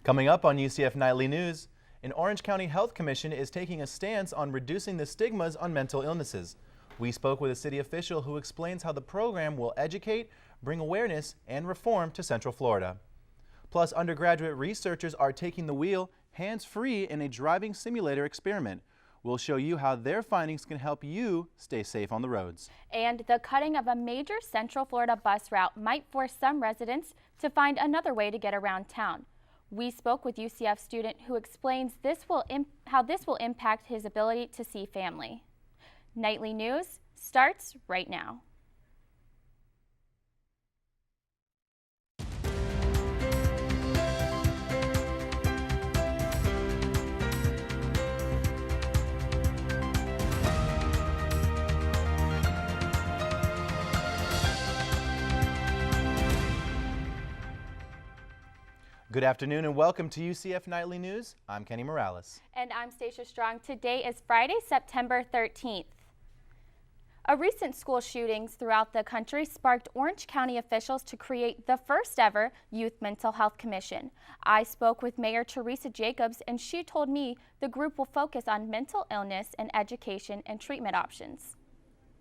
Coming up on UCF Nightly News, an Orange County Health Commission is taking a stance on reducing the stigmas on mental illnesses. We spoke with a city official who explains how the program will educate, bring awareness, and reform to Central Florida. Plus, undergraduate researchers are taking the wheel hands-free in a driving simulator experiment. We'll show you how their findings can help you stay safe on the roads. And the cutting of a major Central Florida bus route might force some residents to find another way to get around town. We spoke with UCF student who explains how this will impact his ability to see family. Nightly News starts right now. Good afternoon and welcome to UCF Nightly News. I'm Kenny Morales. And I'm Stacia Strong. Today is Friday, September 13th. A recent school shootings throughout the country sparked Orange County officials to create the first ever Youth Mental Health Commission. I spoke with Mayor Teresa Jacobs and she told me the group will focus on mental illness and education and treatment options.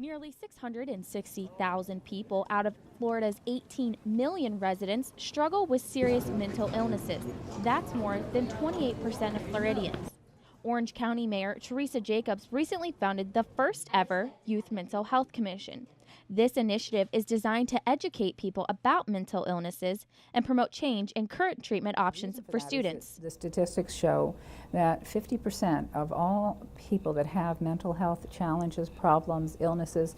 Nearly 660,000 people out of Florida's 18 million residents struggle with serious mental illnesses. That's more than 28% of Floridians. Orange County Mayor Teresa Jacobs recently founded the first ever Youth Mental Health Commission. This initiative is designed to educate people about mental illnesses and promote change in current treatment options for students. The statistics show that 50% of all people that have mental health challenges, problems, illnesses,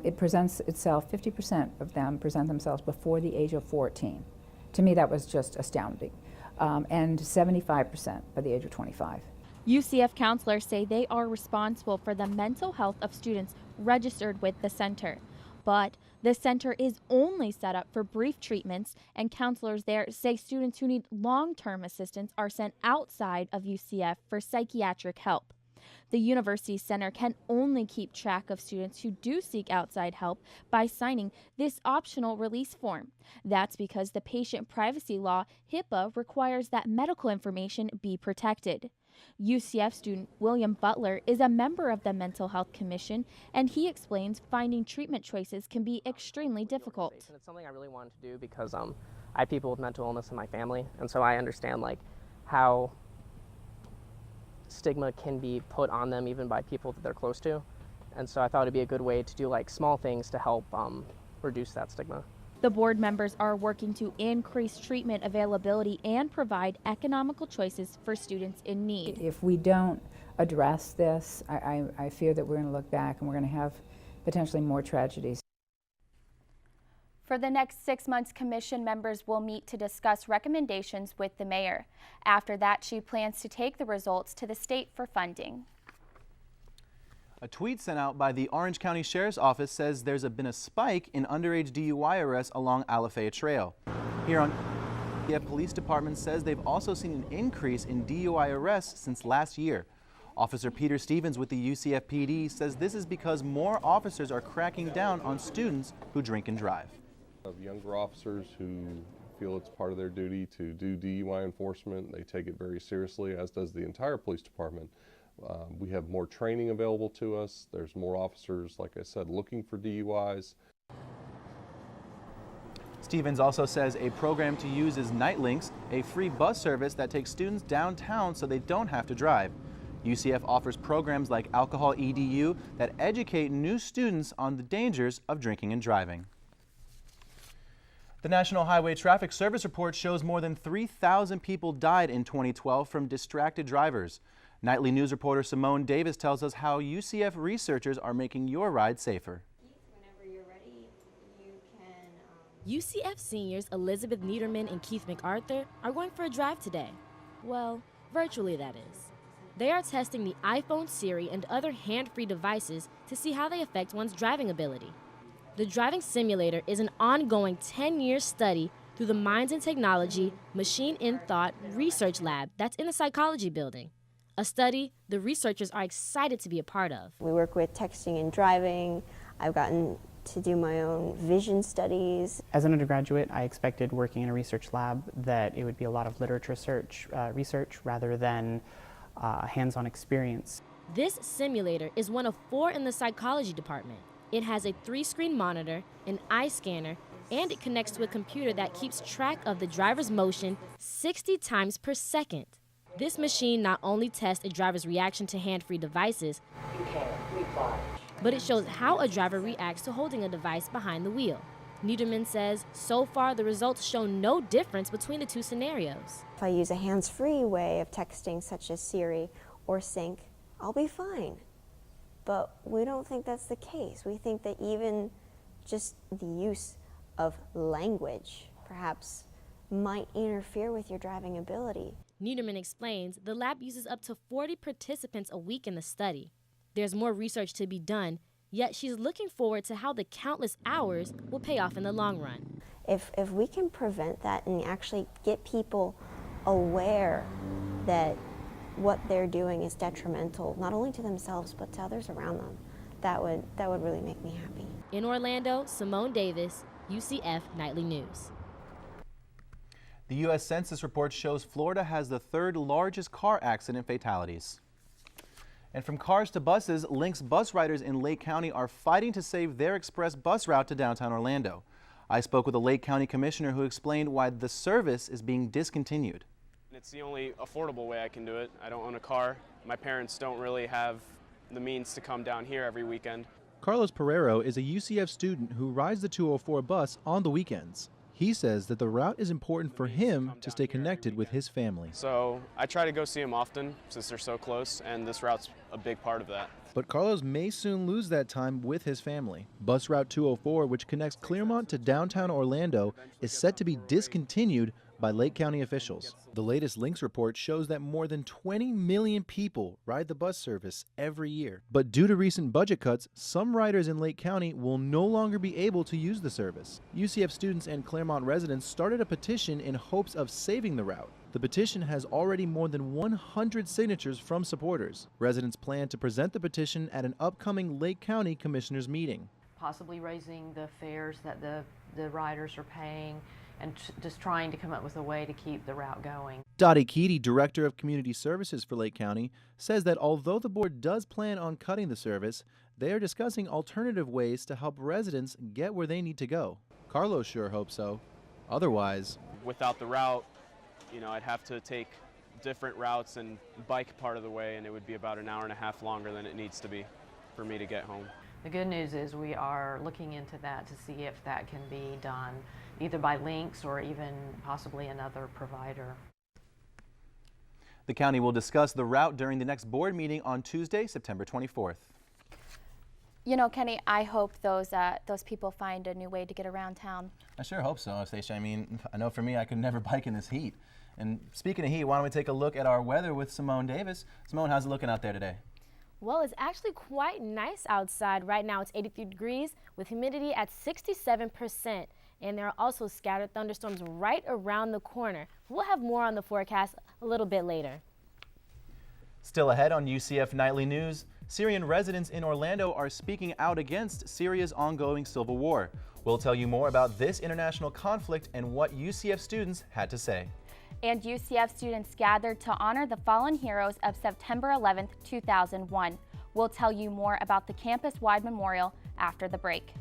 it presents itself, 50% of them present themselves before the age of 14. To me, that was just astounding. And 75% by the age of 25. UCF counselors say they are responsible for the mental health of students registered with the center. But the center is only set up for brief treatments, and counselors there say students who need long-term assistance are sent outside of UCF for psychiatric help. The University Center can only keep track of students who do seek outside help by signing this optional release form. That's because the patient privacy law, HIPAA, requires that medical information be protected. UCF student William Butler is a member of the Mental Health Commission, and he explains finding treatment choices can be extremely difficult. It's something I really wanted to do because I have people with mental illness in my family, and so I understand how stigma can be put on them even by people that they're close to, and so I thought it'd be a good way to do small things to help reduce that stigma. The board members are working to increase treatment availability and provide economical choices for students in need. If we don't address this, I fear that we're going to look back and we're going to have potentially more tragedies. For the next 6 months, commission members will meet to discuss recommendations with the mayor. After that, she plans to take the results to the state for funding. A tweet sent out by the Orange County Sheriff's Office says there's been a spike in underage DUI arrests along Alafaya Trail. Here on UCF Police Department says they've also seen an increase in DUI arrests since last year. Officer Peter Stevens with the UCF PD says this is because more officers are cracking down on students who drink and drive. Of younger officers who feel it's part of their duty to do DUI enforcement, they take it very seriously, as does the entire police department. We have more training available to us. There's more officers, like I said, looking for DUIs. Stevens also says a program to use is Lynx, a free bus service that takes students downtown so they don't have to drive. UCF offers programs like Alcohol EDU that educate new students on the dangers of drinking and driving. The National Highway Traffic Service Report shows more than 3,000 people died in 2012 from distracted drivers. Nightly News reporter Simone Davis tells us how UCF researchers are making your ride safer. Whenever you're ready, you can... UCF seniors Elizabeth Niederman and Keith MacArthur are going for a drive today. Well, virtually that is. They are testing the iPhone, Siri, and other hand-free devices to see how they affect one's driving ability. The driving simulator is an ongoing 10-year study through the Minds and Technology Machine in Thought Research Lab that's in the Psychology Building. A study the researchers are excited to be a part of. We work with texting and driving. I've gotten to do my own vision studies. As an undergraduate, I expected working in a research lab that it would be a lot of literature research rather than hands-on experience. This simulator is one of 4 in the psychology department. It has a 3-screen monitor, an eye scanner, and it connects to a computer that keeps track of the driver's motion 60 times per second. This machine not only tests a driver's reaction to hand-free devices, but it shows how a driver reacts to holding a device behind the wheel. Niederman says, so far the results show no difference between the 2 scenarios. If I use a hands-free way of texting, such as Siri or Sync, I'll be fine. But we don't think that's the case. We think that even just the use of language perhaps might interfere with your driving ability. Niederman explains the lab uses up to 40 participants a week in the study. There's more research to be done, yet she's looking forward to how the countless hours will pay off in the long run. If we can prevent that and actually get people aware that what they're doing is detrimental, not only to themselves, but to others around them, that would really make me happy. In Orlando, Simone Davis, UCF Nightly News. The U.S. Census report shows Florida has the 3rd largest car accident fatalities. And from cars to buses, Lynx bus riders in Lake County are fighting to save their express bus route to downtown Orlando. I spoke with a Lake County commissioner who explained why the service is being discontinued. It's the only affordable way I can do it. I don't own a car. My parents don't really have the means to come down here every weekend. Carlos Pereiro is a UCF student who rides the 204 bus on the weekends. He says that the route is important for him to stay connected with his family. So I try to go see them often since they're so close, and this route's a big part of that. But Carlos may soon lose that time with his family. Bus Route 204, which connects Clearmont to downtown Orlando, is set to be discontinued by Lake County officials. The latest Lynx report shows that more than 20 million people ride the bus service every year. But due to recent budget cuts, some riders in Lake County will no longer be able to use the service. UCF students and Claremont residents started a petition in hopes of saving the route. The petition has already more than 100 signatures from supporters. Residents plan to present the petition at an upcoming Lake County Commissioners meeting. Possibly raising the fares that the riders are paying, and just trying to come up with a way to keep the route going. Dottie Keaty, Director of Community Services for Lake County, says that although the board does plan on cutting the service, they are discussing alternative ways to help residents get where they need to go. Carlos sure hopes so. Otherwise, without the route, I'd have to take different routes and bike part of the way, and it would be about an hour and a half longer than it needs to be for me to get home. The good news is we are looking into that to see if that can be done either by Lynx or even possibly another provider. the county will discuss the route during the next board meeting on Tuesday, September 24th. You know, Kenny, I hope those people find a new way to get around town. I sure hope so, Stacia. I mean, I know for me, I could never bike in this heat. And speaking of heat, why don't we take a look at our weather with Simone Davis. Simone, how's it looking out there today? Well, it's actually quite nice outside. Right now it's 83 degrees with humidity at 67%. And there are also scattered thunderstorms right around the corner. We'll have more on the forecast a little bit later. Still ahead on UCF Nightly News, Syrian residents in Orlando are speaking out against Syria's ongoing civil war. We'll tell you more about this international conflict and what UCF students had to say. And UCF students gathered to honor the fallen heroes of September 11th, 2001. We'll tell you more about the campus-wide memorial after the break.